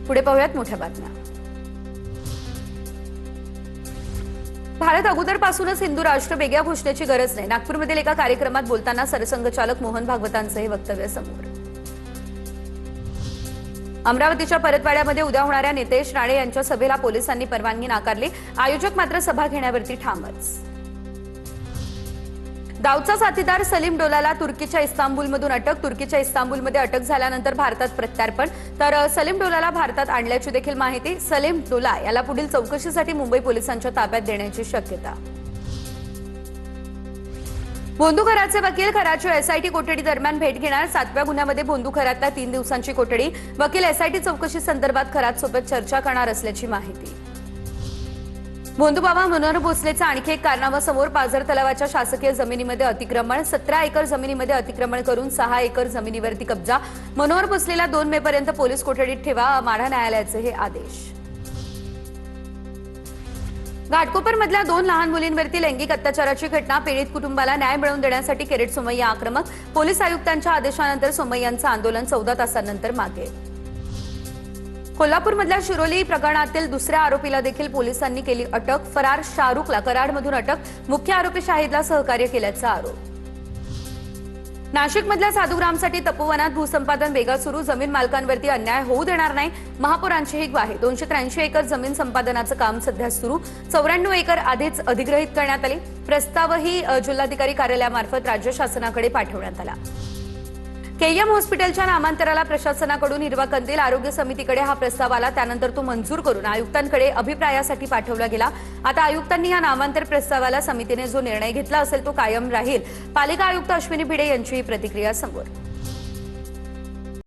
पुढे पाहूयात मोठ्या बातम्या। भारत अगोदरपासूनच हिंदू राष्ट्र वेगळ्या घोषणेची गरज नाही। नागपूरमधील एका कार्यक्रमात बोलताना सरसंघचालक मोहन भागवतांचे हे वक्तव्य समोर। अमरावतीच्या परतवाड्यामध्ये उद्या होणाऱ्या नितेश राणे यांच्या सभेला पोलिसांनी परवानगी नाकारली। आयोजक मात्र सभा घेण्यावरती ठामच। दाऊदचा साथीदार सलीम डोलाला तुर्कीच्या इस्तांबुलमधून अटक। तुर्कीच्या इस्तांबुलमध्ये अटक झाल्यानंतर भारतात प्रत्यार्पण। तर सलीम डोलाला भारतात आणल्याची देखील माहिती। सलीम डोला याला पुढील चौकशीसाठी मुंबई पोलिसांच्या ताब्यात देण्याची शक्यता। भोंदू खरातचे वकील खराची एसआयटी कोठडी दरम्यान भेट घेणार। 7व्या गुन्ह्यामध्ये भोंदू खरातला 3 दिवसांची कोठडी। वकील एसआयटी चौकशी संदर्भात खरात सोबत चर्चा करणार असल्याची माहिती। भोंदू बाबा मनोहर भोसलेचा आणखी एक कारनामा समोर। पाझर तलावाच्या शासकीय जमिनीमध्ये अतिक्रमण। 17 एकर जमिनीमध्ये अतिक्रमण करून 6 एकर जमिनीवरती कब्जा। मनोहर भोसलेला 2 मे पर्यंत पोलीस कोठडीत ठेवा, माढा न्यायालयाचे हे आदेश। घाटकोपरमधल्या 2 लहान मुलींवरती लैंगिक अत्याचाराची घटना। पीडित कुटुंबाला न्याय मिळवून देण्यासाठी किरीट सोमय्या आक्रमक। पोलीस आयुक्तांच्या आदेशानंतर सोमय्यांचं आंदोलन 14 तासांनंतर मागे। कोल्हापूरमधल्या शिरोली प्रकरणातील दुसऱ्या आरोपीला देखील पोलिसांनी केली अटक। फरार शाहरुखला कराडमधून अटक। मुख्य आरोपी शाहिदला सहकार्य केल्याचा आरोप। नाशिकमधल्या साधुग्रामसाठी तपोवनात भूसंपादन वेगा सुरू। जमीन मालकांवरती अन्याय होऊ देणार नाही, महापौरांची ही ग्वाही। 283 एकर जमीन संपादनाचं काम सध्या सुरू। 94 एकर आधीच अधिग्रहित करण्यात आली। प्रस्तावही जिल्हाधिकारी कार्यालयामार्फत राज्य शासनाकडे पाठवण्यात आला। केएम हॉस्पिटलच्या नामांतराला प्रशासनाकडून हिरवा कंदील। आरोग्य समितीकडे हा प्रस्ताव आला, त्यानंतर तो मंजूर करून आयुक्तांकडे अभिप्रायासाठी पाठवला गेला। आता आयुक्तांनी या नामांतर प्रस्तावाला समितीने जो निर्णय घेतला असेल तो कायम राहील। पालिका आयुक्त अश्विनी भिडे यांची प्रतिक्रिया समोर।